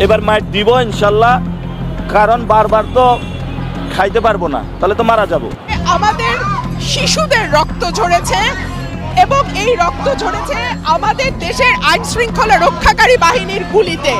এবার মাইর দিব ইনশাল্লাহ, কারণ বারবার তো খাইতে পারবো না, তাহলে তো মারা যাব। আমাদের শিশুদের রক্ত ঝরেছে এবং এই রক্ত ঝরেছে আমাদের দেশের আইন শৃঙ্খলা রক্ষাকারী বাহিনীর গুলিতে।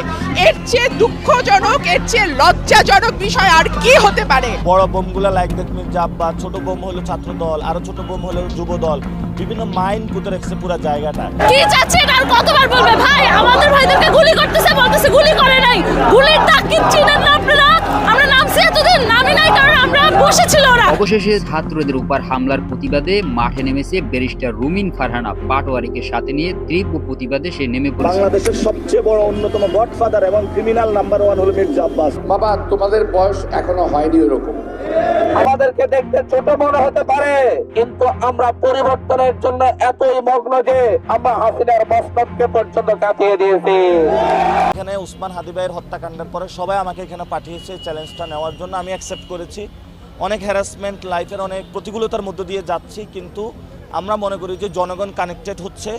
এর চেয়ে দুঃখজনক, এর চেয়ে লজ্জাজনক বিষয় আর কি হতে পারে? বড় বোমগুলা লাইক দেখবেন জাব্বা, ছোট বোম হলো ছাত্র দল, আরো ছোট বোম হলো যুব দল, বিভিন্ন মাইন পুঁতে রেখেছে পুরো জায়গাটা। কি চাচ্ছেন আর কতবার বলবে? ভাই আমাদের ভাইদেরকে গুলি করতেছে, বলতেছে গুলি করে নাই। গুলির দাগ কি চিনেন না আপনারা? আমরা নামছি এতদিন, নামি নাই কারণ আমরা বসেছিল ওরা। অবশেষে ছাত্রদের উপর হামলার প্রতিবাদে মাঠে নেমেছে ব্যারিস্টার রুমিন ফারহানা। পাটোয়ারিকে সাথে নিয়ে তীব্র প্রতিবাদে সে নেমে পড়েছে। বাংলাদেশের সবচেয়ে বড় অন্যতম গডফাদার এবং ক্রিমিনাল নাম্বার 1 হলো মির্জা আব্বাস। বাবা, তোমাদের বয়স এখনো হয়নি ওরকম। আমাদেরকে দেখতে ছোট মনে হতে পারে, কিন্তু আমরা পরিবর্তনের জন্য এতই মগ্ন যে আমরা হাসিনার মস্তককে পর্যন্ত কাটিয়ে দিয়েছি। এখানে উসমান হাদি ভাইয়ের হত্যাকাণ্ডের পরে সবাই আমাকে এখানে পাঠিয়েছে চ্যালেঞ্জটা নেওয়ার জন্য। আমি অ্যাকসেপ্ট করেছি। অনেক হ্যারাসমেন্ট, লাইফের অনেক প্রতিকূলতার মধ্য দিয়ে যাচ্ছি, কিন্তু আমরা মনে করি যে জনগণ কানেক্টেড হচ্ছে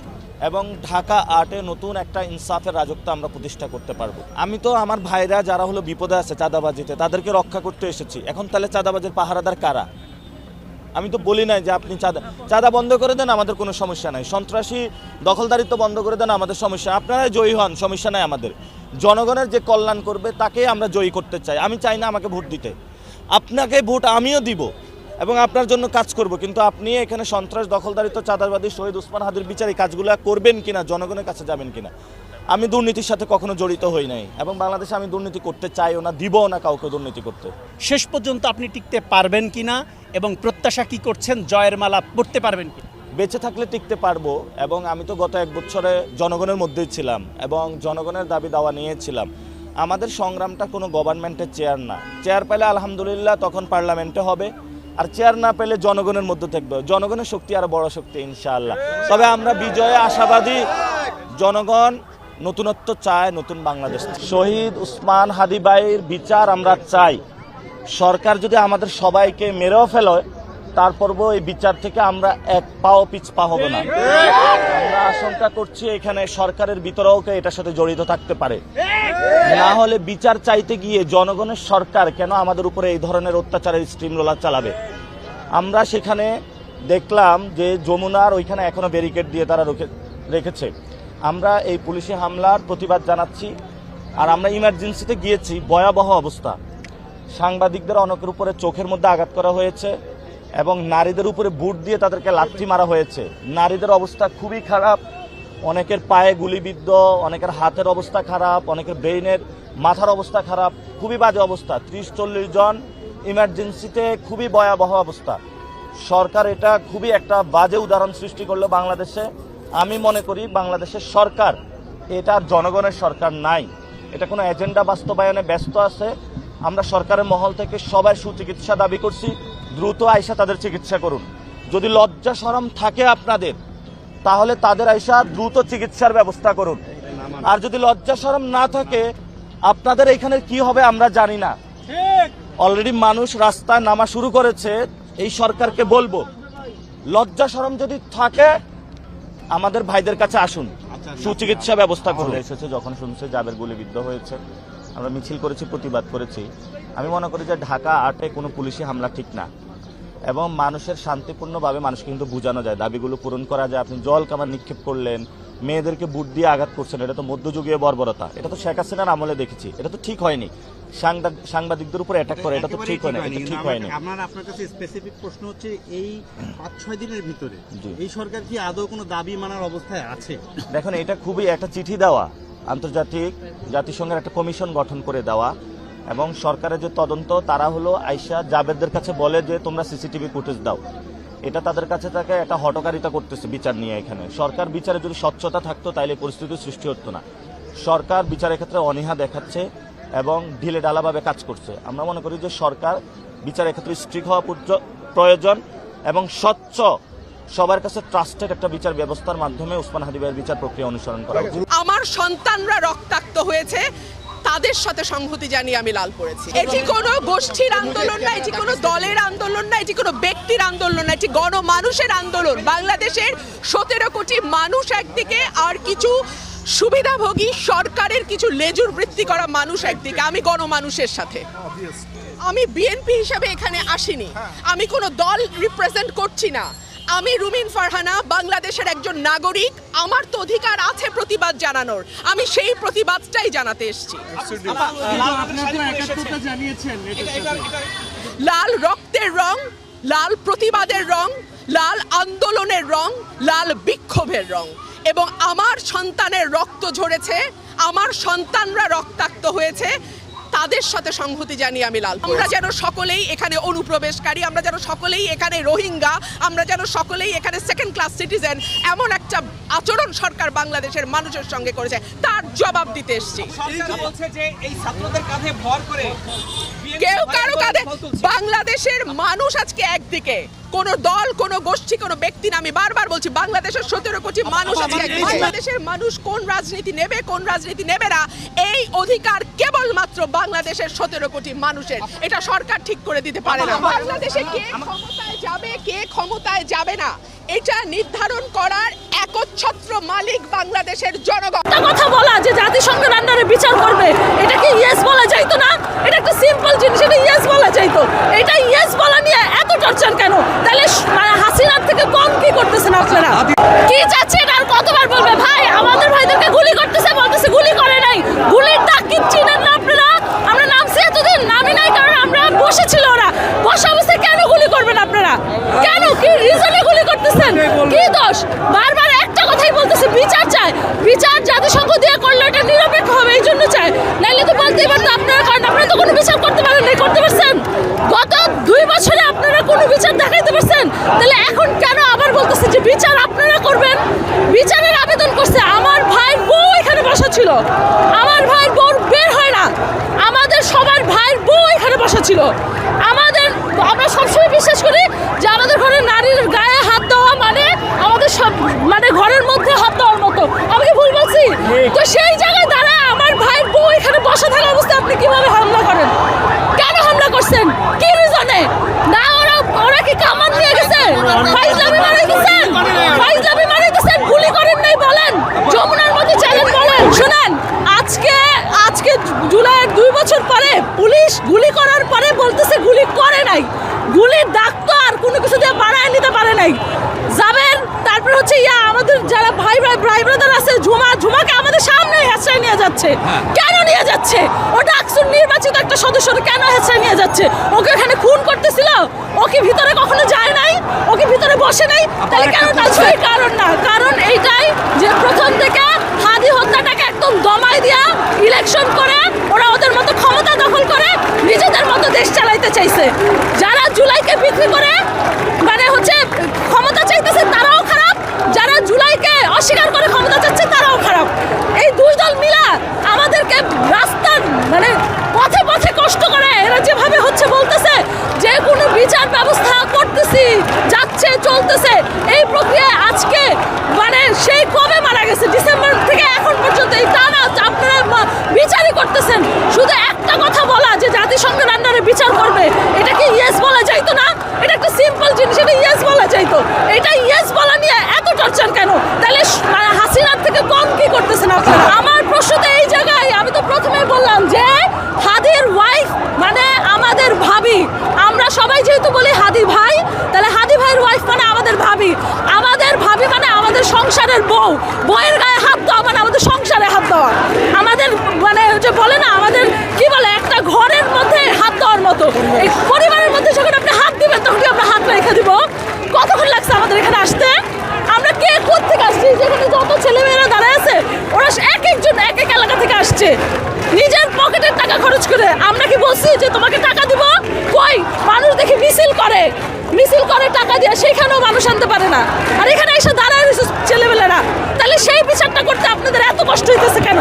এবং ঢাকা আর্টে নতুন একটা ইনসাফের রাজত্ব আমরা প্রতিষ্ঠা করতে পারবো। আমি তো আমার ভাইরা যারা হলো বিপদে আছে চাঁদাবাজিতে, তাদেরকে রক্ষা করতে এসেছি। এখন তাহলে চাঁদাবাজির পাহারাদার কারা? আমি তো বলি নাই যে আপনি চাঁদা বন্ধ করে দেন, আমাদের কোনো সমস্যা নাই। সন্ত্রাসী দখলদারিত্ব বন্ধ করে দেন, আমাদের সমস্যা। আপনারা জয়ী হন, সমস্যা নাই আমাদের। জনগণের যে কল্যাণ করবে তাকে আমরা জয়ী করতে চাই। আমি চাই না আমাকে ভোট দিতে, আপনাকে ভোট আমিও দিব এবং আপনার জন্য কাজ করব, কিন্তু আপনি এখানে সন্ত্রাস দখলদারিত্ব চাঁদাবাদী শহীদ উসমান হাদির বিচার এই কাজগুলো করবেন কিনা, জনগণের কাছে যাবেন কিনা। আমি দুর্নীতির সাথে কখনো জড়িত হই নাই এবং বাংলাদেশে আমি দুর্নীতি করতে চাইও না, দিবও না কাউকে দুর্নীতি করতে। শেষ পর্যন্ত আপনি টিকতে পারবেন কিনা এবং প্রত্যাশা কি করছেন, জয়ের মালা পড়তে পারবেন কিনা? বেঁচে থাকলে টিকতে পারবো, এবং আমি তো গত 1 বছরে জনগণের মধ্যেই ছিলাম এবং জনগণের দাবি দাওয়া নিয়েছিলাম। আমাদের সংগ্রামটা কোনো গভর্নমেন্টের চেয়ার না। চেয়ার পেলে আলহামদুলিল্লাহ তখন পার্লামেন্টে হবে, আর চেয়ার না পেলে জনগণের মধ্যে থাকবে। জনগণের শক্তি আর বড় শক্তি ইনশাআল্লাহ। তবে আমরা বিজয়ে আশাবাদী। জনগণ নতুনত্ব চায়, নতুন বাংলাদেশ। শহীদ উসমান হাদি ভাইয়ের বিচার আমরা চাই। সরকার যদি আমাদের সবাইকে মেরেও ফেলে, তারপরও এই বিচার থেকে আমরা এক পাও পিছপা হব না। আমরা আশঙ্কা করছি এখানে সরকারের ভিতরেও এটার সাথে জড়িত থাকতে পারে। না হলে বিচার চাইতে গিয়ে জনগণের সরকার কেন আমাদের উপরে এই ধরনের অত্যাচারের স্টিম রোলার চালাবে? আমরা সেখানে দেখলাম যে যমুনার ওইখানে এখনো ব্যারিকেড দিয়ে তারা রেখেছে। আমরা এই পুলিশি হামলার প্রতিবাদ জানাচ্ছি। আর আমরা ইমার্জেন্সিতে গিয়েছি, ভয়াবহ অবস্থা। সাংবাদিকদের অনেকের উপরে চোখের মধ্যে আঘাত করা হয়েছে এবং নারীদের উপরে বুট দিয়ে তাদেরকে লাথি মারা হয়েছে। নারীদের অবস্থা খুবই খারাপ, অনেকের পায়ে গুলিবিদ্ধ, অনেকের হাতের অবস্থা খারাপ, অনেকের ব্রেইনের মাথার অবস্থা খারাপ, খুবই বাজে অবস্থা। 30-40 জন ইমার্জেন্সিতে, খুবই ভয়াবহ অবস্থা। সরকার এটা খুবই একটা বাজে উদাহরণ সৃষ্টি করলো বাংলাদেশে। আমি মনে করি বাংলাদেশের সরকার এটা আর জনগণের সরকার নাই, এটা কোনো এজেন্ডা বাস্তবায়নে ব্যস্ত আছে। আমরা সরকারের মহল থেকে সবাই সুচিকিৎসা দাবি করছি, দ্রুত আইসা তাদের চিকিৎসা করুন। যদি লজ্জা শরম থাকে আপনাদের, তাহলে তাদের আইসা দ্রুত চিকিৎসার ব্যবস্থা করুন। আর যদি লজ্জা শরম না থাকে, আপনাদের এখানে কি হবে আমরা জানি না। অলরেডি মানুষ রাস্তায় নামা শুরু করেছে। এই সরকারকে বলবো, লজ্জা শরম যদি থাকে আমাদের ভাইদের কাছে আসুন, সুচিকিৎসা ব্যবস্থা করুন। এসেছে যখন শুনছে যাদের গুলিবিদ্ধ হয়েছে, আমরা মিছিল করেছি, প্রতিবাদ করেছি। আমি মনে করি যে ঢাকা আর্টে কোনো পুলিশি হামলা ঠিক না এবং মানুষের শান্তিপূর্ণভাবে মানুষকে কিন্তু বোঝানো যায়, দাবিগুলো পূরণ করা যায়। আপনি জল কামান নিক্ষেপ করলেন, মেয়েদেরকে বুট দিয়ে আঘাত করছেন, এটা তো মধ্যযুগীয় বর্বরতা। এটা তো শেখ হাসিনার আমলে দেখেছি, এটা তো ঠিক হয়নি। সাংবাদিকদের উপর অ্যাটাক করে, এটা তো ঠিক হয়নি, এটা ঠিক হয়নি। আপনার কাছে স্পেসিফিক প্রশ্ন হচ্ছে, এই 5-6 দিনের ভিতরে এই সরকার কি আদৌ কোনো দাবি মানার অবস্থায় আছে? দেখুন, এটা খুবই একটা চিঠি দেওয়া, জাতিসংঘের একটা কমিশন গঠন করে দেওয়া, এবং সরকারের যে তদন্ত, তারা হলো আইসা জাবেদদের কাছে বলে যে তোমরা সিসিটিভি ফুটেজ দাও। এটা তাদের কাছে তাকে একটা হটকারিতা করতেছে বিচার নিয়ে। এখানে সরকার বিচারে যদি স্বচ্ছতা থাকতো তাইলে পরিস্থিতির সৃষ্টি হতো না। সরকার বিচারের ক্ষেত্রে অনীহা দেখাচ্ছে এবং ঢিলে ঢালাভাবে কাজ করছে। আমরা মনে করি যে সরকার বিচারের ক্ষেত্রে স্ট্রিক্ট হওয়া প্রয়োজন এবং স্বচ্ছ, সবার কাছে ট্রাস্টেড একটা বিচার ব্যবস্থার মাধ্যমে উসমান হাদি ভাইয়ের বিচার প্রক্রিয়া অনুসরণ করা উচিত। আমার সন্তানরা রক্তাক্ত হয়েছে, তাদের সাথে সংহতি জানিয়ে আমি লাল পড়েছি। এটি কোনো গোষ্ঠীর আন্দোলন না, এটি কোনো দলের আন্দোলন না, এটি কোনো ব্যক্তির আন্দোলন না, এটি গণমানুষের আন্দোলন। বাংলাদেশের 17 কোটি মানুষ একদিকে, আর কিছু সুবিধাভোগী সরকারের কিছু লেজুর বৃত্তি করা মানুষ একদিকে, আমি গণমানুষের সাথে। আমি বিএনপি হিসাবে এখানে আসিনি, আমি কোনো দল রিপ্রেজেন্ট করছি না। আমি রুমিন ফারহানা, বাংলাদেশের একজন নাগরিক। আমার তো অধিকার আছে প্রতিবাদ জানানোর, আমি সেই প্রতিবাদটাই জানাতে এসেছি। লাল রক্তের রং, লাল প্রতিবাদের রং, লাল আন্দোলনের রং, লাল বিক্ষোভের রং, এবং আমার সন্তানের রক্ত ঝরেছে, আমার সন্তানরা রক্তাক্ত হয়েছে, তাদের সাথে সংহতি জানিয়ে আমি লাল। আমরা যেন সকলেই এখানে অনুপ্রবেশকারী, আমরা যেন সকলেই এখানে রোহিঙ্গা, আমরা যেন সকলেই এখানে সেকেন্ড ক্লাস সিটিজেন, এমন একটা আচরণ সরকার বাংলাদেশের মানুষের সঙ্গে করেছে, তার জবাব দিতে এসেছি। কেউ কারো কাঁধে, বাংলাদেশের মানুষ আজকে একদিকে, কোন দল, কোন গোষ্ঠী, কোন ব্যক্তি না। আমি বারবার বলছি, বাংলাদেশের 17 কোটি মানুষ আজকে একদিকে। বাংলাদেশের মানুষ কোন রাজনীতি নেবে, কোন রাজনীতি নেবে না, এই অধিকার কেবলমাত্র বাংলাদেশের 17 কোটি মানুষের। এটা সরকার ঠিক করে দিতে পারে না। বাংলাদেশে কে ক্ষমতায় যাবে, কে ক্ষমতায় যাবে না, এটা নির্ধারণ করার একচ্ছত্র মালিক বাংলাদেশের জনগণ। কথা বলা যে জাতিসংঘের আন্ডারে বিচার করবে, এটা কি ইয়েস বলা যাইতো না? এটা একটা সিম্পল জিনিস, এটা ইয়েস বলা যাইতো। এটা ইয়েস বলা নিয়ে এত টর্চার কেন? তাহলে হাসিনার থেকে কম কি করতেছেন আপনারা? কি চাচ্ছেন আর কতবার বলবে? ভাই আমাদের ভাইদেরকে গুলি করতেছে, বলতেছে গুলি করে নাই। গুলির দাগ কি চিনেন না আপনারা? আমরা নামছি এতদিন, নামি নাই কারণ আমরা বসেছিল, ওরা বসা অবস্থায় কেন গুলি করবেন আপনারা? কেন, কি রিজনে গুলি করতেছেন? কি দোষ? বারবার একটা কথাই বলতেছে, বিচার চায়। বিচার জাতিসংঘ দিয়ে করলে এটা নিরপেক্ষ হবে, এই জন্য চায়। নাইলে তো বলতেই পারতো আপনারা, কারণ আপনারা তো কোনো বিচার করতে পারেন নাই, করতে পারছেন? গত 2 বছরে আপনারা কোনো বিচার দেখাইতে পারছেন, তাহলে এখন কেন আবার বলতেছে যে বিচার আপনারা করবেন? বিচারের আবেদন করছে আমার ভাইয়ের বউ, এখানে বসা ছিল, আমার ভাইয়ের বউ বের হয় না, আমাদের সবার ভাইয়ের বউ এখানে বসা ছিল। আমরা সবসময় বিশ্বাস করি যে আমাদের ঘরে নারীর গায়ে হাত দেওয়া মানে আমাদের সব, মানে ঘরের মধ্যে হাত দেওয়ার মতো। আমি কি ভুল বলছি? তো সেই জায়গায় দাঁড়ায় আমার ভাইয়ের বউ এখানে বসে থাকা অবস্থায় আপনি কিভাবে হামলা করেন? কেন হামলা করছেন? কি রিজনে? না ওরা কি কামান দিয়ে গেছে? ফাইজলামি মারা গেছেন? ফাইজলামি মারা গেছেন, গুলি করেন নাই বলেন, যমুনার মধ্যে চ্যালেঞ্জ বলেন। শুনেন, আজকে জুলাইয়ের 2 বছর পরে পুলিশ গুলি করার পরে বলতেছে গুলি করে নাই। গুলির দাগ তো আর কোনো কিছু দিয়ে বাড়ায় নিতে পারে নাই। যাবেন, তারপর হচ্ছে আমাদের যারা ভাই ব্রাদার আছে, ঝুমাকে আমাদের সামনে হেঁচড়ায় নিয়ে যাচ্ছে। কেন নিয়ে যাচ্ছে? ওটা আকসুর নির্বাচিত একটা সদস্য, কেন হেঁচড়ায় নিয়ে যাচ্ছে? ওকে এখানে খুন করতেছিল, ও কি ভিতরে কখনো যায় নাই? ও কি ভিতরে বসে নাই? তাহলে কেন যাচ্ছে? কারণ না, কারণ এইটাই যে প্রথম থেকে হাদি হত্যাটাকে একদম দমাই দিয়া ইলেকশন করে ওরা ওদের মতো ক্ষমতা দখল করে নিজেদের মতো দেশ চালাইতে চাইছে। যারা জুলাইকে বিক্রি করে মানে হচ্ছে ক্ষমতা চাইতেছে তারাও খারাপ, যারা জুলাইকে অস্বীকার করে ক্ষমতা চাচ্ছে তারাও খারাপ। এই 2 দল মিলা আমাদেরকে রাস্তার মানে পথে পথে কষ্ট করে। এরা যেভাবে হচ্ছে বলতেছে যে কোনো বিচার ব্যবস্থা করতেছি, যাচ্ছে, চলতেছে, এই প্রক্রিয়ায় আজকে মানে সেই কবে মারা গেছে, ডিসেম্বর থেকে এখন পর্যন্ত এই টানা আপনারা বিচারই করতেছেন। শুধু একটা কথা বলা যে জাতিসংঘের আন্ডারে বিচার করবে, এটা কি ইয়েস বলা যাইতো না? এটা একটা সিম্পল জিনিস, এটা ইয়েস বলা যাইতো। এটা ইয়েস বলা নিয়ে এত টর্চার কেন? তাহলে হাসিনার থেকে কম কি করতেছেন আপনারা? আমার প্রশ্ন তো এই জায়গায়, আমি তো প্রথমেই বললাম যে হাদির ওয়াইফ মানে আমাদের ভাবি। আমরা সবাই যেহেতু বলি হাদি ভাই, তাহলে হাদি ভাইয়ের ওয়াইফ মানে আমাদের ভাবি। আমাদের ভাবি মানে আমাদের সংসারের বউ। বউয়ের গায়ে হাত দেওয়া মানে আমাদের সংসারে হাত দেওয়া। আমাদের মানে যে বলে না, আমাদের কি বলে, একটা ঘরের মধ্যে হাত দেওয়ার মতো। এই পরিবারের মধ্যে যখন আপনি হাত দিবেন তখন কি আমরা হাত রেখে দিব? কতক্ষণ লাগছে আমাদের এখানে আসতে? আমরা কে কোত্থেকে আসছি? যেখানে যত ছেলেমেয়েরা দাঁড়ায় আছে ওরা এক একজন এক এক এলাকা থেকে আসছে নিজের পকেটের টাকা খরচ করে। আমরা কি বলছি যে তোমাকে টাকা দিব? কই, মানুষ দেখি মিছিল করে টাকা দিয়ে, সেখানেও মানুষ আনতে পারে না। আর এখানে এসে দাঁড়ায় ছেলেমেয়েরা। তাহলে সেই বিচারটা করতে আপনাদের এত কষ্ট হইতেছে কেন?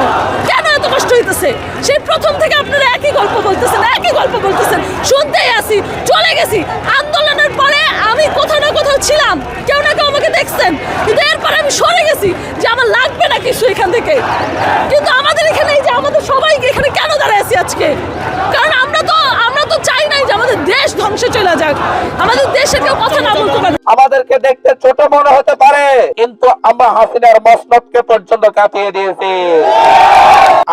কেন এত কষ্ট হইতেছে? সেই প্রথম থেকে আপনারা একই গল্প বলতেছেন, শুনতেই আসি, চলে গেছি। আন্দোলনের পরে আমি কোথাও না কোথাও ছিলাম, কেউ না কেউ আমাকে দেখছেন, কিন্তু এরপরে আমি সরে গেছি যে আমার লাগবে না কিছু এখান থেকে। কিন্তু আমাদের এখানে এই যে আমাদের সবাইকে এখানে কেন দাঁড়ায় আছি আজকে? কারণ আমরা তো চাই নাই যে আমাদের দেশ ধ্বংসে চলে যাক, আমাদের দেশে কেউ কথা না বলতে পারে। আমাদেরকে দেখতে ছোট মনে হতে পারে, কিন্তু আমরা হাসিনার মসনদকে পর্যন্ত কাঁপিয়ে দিয়েছি।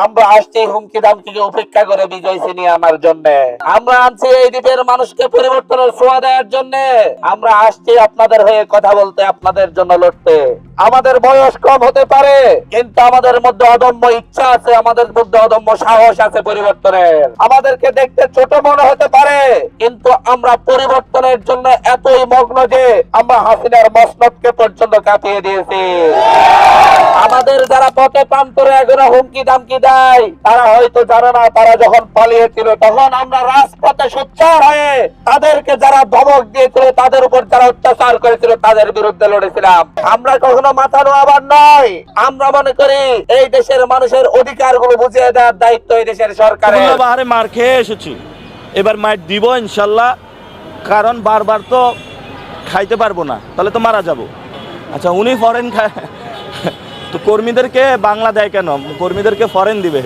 আমরা আসছি হুমকি দামকিকে উপেক্ষা করে বিজয় ছিনিয়ে আনার জন্য। আমরা আনছি এই দ্বীপের মানুষকে পরিবর্তনের ছোঁয়া দেওয়ার জন্য। আমরা আসছি আপনাদের হয়ে কথা বলতে, আপনাদের জন্য লড়তে। আমাদের বয়স কম হতে পারে, কিন্তু আমাদের মধ্যে অদম্য ইচ্ছা আছে, আমাদের মধ্যে অদম্য সাহস আছে পরিবর্তনের। আমাদেরকে দেখতে ছোট মনে হতে পারে, কিন্তু আমরা পরিবর্তনের জন্য এতই মগ্ন যে আমরা হাসিনার মসনদকে পর্যন্ত কাঁপিয়ে দিয়েছি। আমাদের যারা পথে প্রান্তরে এখনো হুমকি দামকি দেয়, তারা হয়তো জানে না, তারা যখন পালিয়েছিল তখন আমরা রাজপথে সোচ্চার হয়ে তাদেরকে যারা ধমক দিয়েছিল, তাদের উপর যারা অত্যাচার করেছিল, তাদের বিরুদ্ধে লড়েছিলাম। আমরা কখনো মাথা নোয়াবার নয়। আমরা মনে করি এই দেশের মানুষের অধিকারগুলো বুঝিয়ে দেওয়ার দায়িত্ব এই দেশের সরকারের। বাহারে মার খেয়ে এসেছি, এবার মার দিব ইনশাল্লাহ, কারণ বারবার তো খাইতে পারবো না, তাহলে তো মারা যাব। আচ্ছা, উনি ফরেন খায় তো কর্মীদেরকে বাংলা দেয় কেন? কর্মীদেরকে ফরেন দিবে,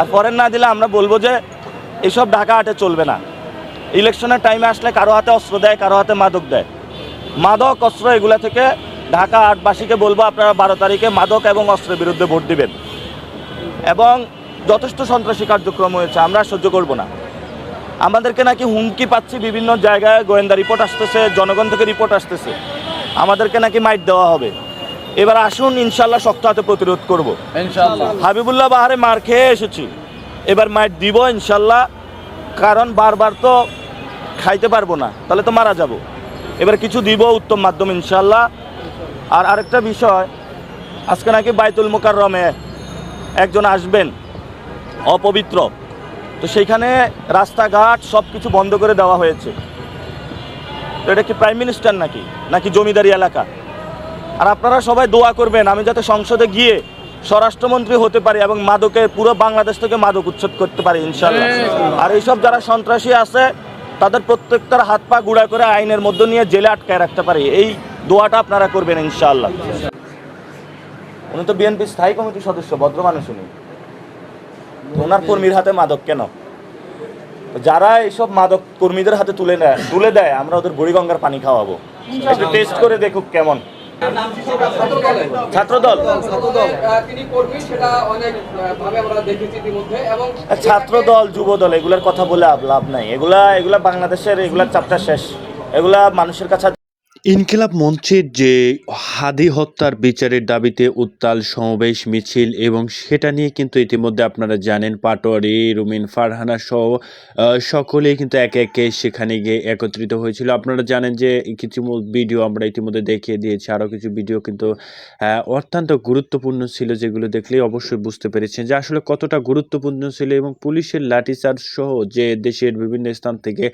আর ফরেন না দিলে আমরা বলবো যে এসব ঢাকা হাটে চলবে না। ইলেকশনের টাইমে আসলে কারো হাতে অস্ত্র দেয়, কারো হাতে মাদক দেয়। মাদক অস্ত্র এগুলা থেকে ঢাকা হাটবাসীকে বলবো আপনারা 12 তারিখে মাদক এবং অস্ত্রের বিরুদ্ধে ভোট দিবেন। এবং যথেষ্ট সন্ত্রাসী কার্যক্রম হয়েছে, আমরা সহ্য করব না। আমাদেরকে নাকি হুমকি পাচ্ছি, বিভিন্ন জায়গায় গোয়েন্দা রিপোর্ট আসতেছে, জনগণ থেকে রিপোর্ট আসতেছে, আমাদেরকে নাকি মাইট দেওয়া হবে। এবার আসুন ইনশাল্লাহ শক্ত হাতে প্রতিরোধ করবো ইনশাল্লাহ। হাবিবুল্লাহ বাহারে মার খেয়ে এসেছি, এবার মাইট দিব ইনশাল্লাহ, কারণ বারবার তো খাইতে পারবো না, তাহলে তো মারা যাব। এবার কিছু দিব উত্তম মাধ্যম ইনশাল্লাহ। আর আরেকটা বিষয়, আজকে নাকি বাইতুল মুকাররমে একজন আসবেন অপবিত্র, তো সেইখানে রাস্তাঘাট সব কিছু বন্ধ করে দেওয়া হয়েছে। তো এটা কি প্রাইম মিনিস্টার নাকি জমিদারি এলাকা? আর আপনারা সবাই দোয়া করবেন আমি যাতে সংসদে গিয়ে স্বরাষ্ট্রমন্ত্রী হতে পারি এবং মাদকের পুরো বাংলাদেশ থেকে মাদক উচ্ছেদ করতে পারি ইনশাল্লাহ। আর এইসব যারা সন্ত্রাসী আছে তাদের প্রত্যেকটার হাত পা গুঁড়া করে আইনের মধ্যে নিয়ে জেলে আটকায় রাখতে পারি, এই দোয়াটা আপনারা করবেন ইনশাল্লাহ। উনি তো বিএনপি স্থায়ী কমিটির সদস্য, ভদ্র মানুষ উনি, ওনার কর্মীর হাতে মাদক কেন? যারা এইসব মাদক কর্মীদের হাতে তুলে দেয়, আমরা ওদের বুড়িগঙ্গার পানি খাওয়াবো, একটু টেস্ট করে দেখুক কেমন। ছাত্রদল ছাত্রদল যুবদল এগুলার কথা বলে লাভ নাই, এগুলা বাংলাদেশের এগুলার চাপটা শেষ, এগুলা মানুষের কাছে। ইনকিলাব মঞ্চের যে হাদি হত্যার বিচারের দাবিতে উত্তাল সমাবেশ মিছিল, এবং সেটা নিয়ে কিন্তু ইতিমধ্যে আপনারা জানেন পাটোয়ারি, রুমিন ফারহানা সহ সকলেই কিন্তু একে একে সেখানে গিয়ে একত্রিত হয়েছিল। আপনারা জানেন যে কিছু ভিডিও আমরা ইতিমধ্যে দেখিয়ে দিয়েছি, আরও কিছু ভিডিও কিন্তু অত্যন্ত গুরুত্বপূর্ণ ছিল, যেগুলো দেখলেই অবশ্যই বুঝতে পেরেছেন যে আসলে কতটা গুরুত্বপূর্ণ ছিল। এবং পুলিশের লাঠিচার্জ সহ যে দেশের বিভিন্ন স্থান থেকে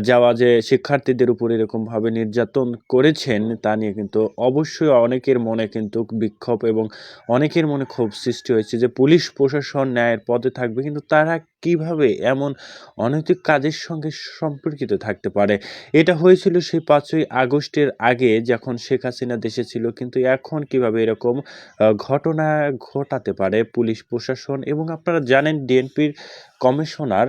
যাওয়া যে শিক্ষার্থীদের উপর এরকমভাবে নির্যাতন করেছেন, তা নিয়ে কিন্তু অবশ্যই অনেকের মনে কিন্তু বিক্ষোভ এবং অনেকের মনে ক্ষোভ সৃষ্টি হয়েছে যে পুলিশ প্রশাসন ন্যায়ের পদে থাকবে, কিন্তু তারা কিভাবে এমন অনৈতিক কাজের সঙ্গে সম্পর্কিত থাকতে পারে। এটা হয়েছিল সেই 5ই আগস্টের আগে যখন শেখ হাসিনা দেশে ছিল, কিন্তু এখন কিভাবে এরকম ঘটনা ঘটাতে পারে পুলিশ প্রশাসন। এবং আপনারা জানেন ডিএনপির কমিশনার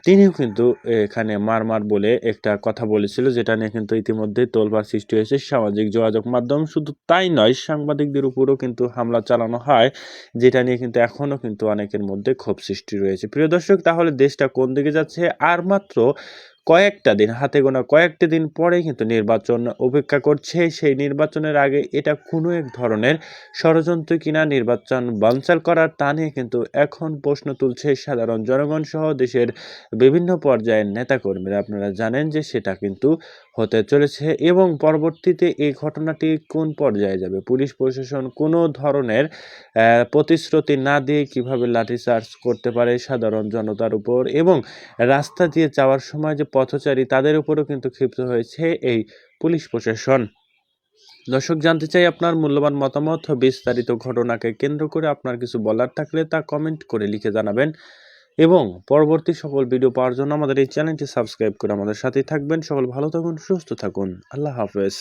তিনিও কিন্তু এখানে মারমার বলে একটা কথা বলেছিল, যেটা নিয়ে কিন্তু ইতিমধ্যে তোলপাড় সৃষ্টি হয়েছে সামাজিক যোগাযোগ মাধ্যম। শুধু তাই নয়, সাংবাদিকদের উপরও কিন্তু হামলা চালানো হয়, যেটা নিয়ে কিন্তু এখনও কিন্তু অনেকের মধ্যে ক্ষোভ সৃষ্টি রয়েছে। প্রিয় দর্শক, তাহলে দেশটা কোন দিকে যাচ্ছে? আর মাত্র কয়েকটা দিন, হাতে গোনা কয়েকটা দিন পরে কিন্তু নির্বাচন অপেক্ষা করছে। সেই নির্বাচনের আগে এটা কোনো এক ধরনের ষড়যন্ত্র কিনা নির্বাচন বানচাল করার, তা নিয়ে কিন্তু এখন প্রশ্ন তুলছে সাধারণ জনগণ সহ দেশের বিভিন্ন পর্যায়ের নেতাকর্মীরা। আপনারা জানেন যে সেটা কিন্তু হতে চলেছে, এবং পরবর্তীতে এই ঘটনাটি কোন পর্যায়ে যাবে, পুলিশ প্রশাসন কোনো ধরনের প্রতিশ্রুতি না দিয়ে কিভাবে লাঠিচার্জ করতে পারে সাধারণ জনতার উপর, এবং রাস্তা দিয়ে যাওয়ার সময় যে পথচারী তাদের উপরও কিন্তু ক্ষিপ্ত হয়েছে এই পুলিশ প্রশাসন। দর্শক, জানতে চাই আপনার মূল্যবান মতামত। বিস্তারিত ঘটনাকে কেন্দ্র করে আপনার কিছু বলার থাকলে তা কমেন্ট করে লিখে জানাবেন, এবং পরবর্তী সকল ভিডিও পাওয়ার জন্য আমাদের এই চ্যানেলটি সাবস্ক্রাইব করে আমাদের সাথেই থাকবেন। সকল ভালো থাকুন, সুস্থ থাকুন, আল্লাহ হাফেজ।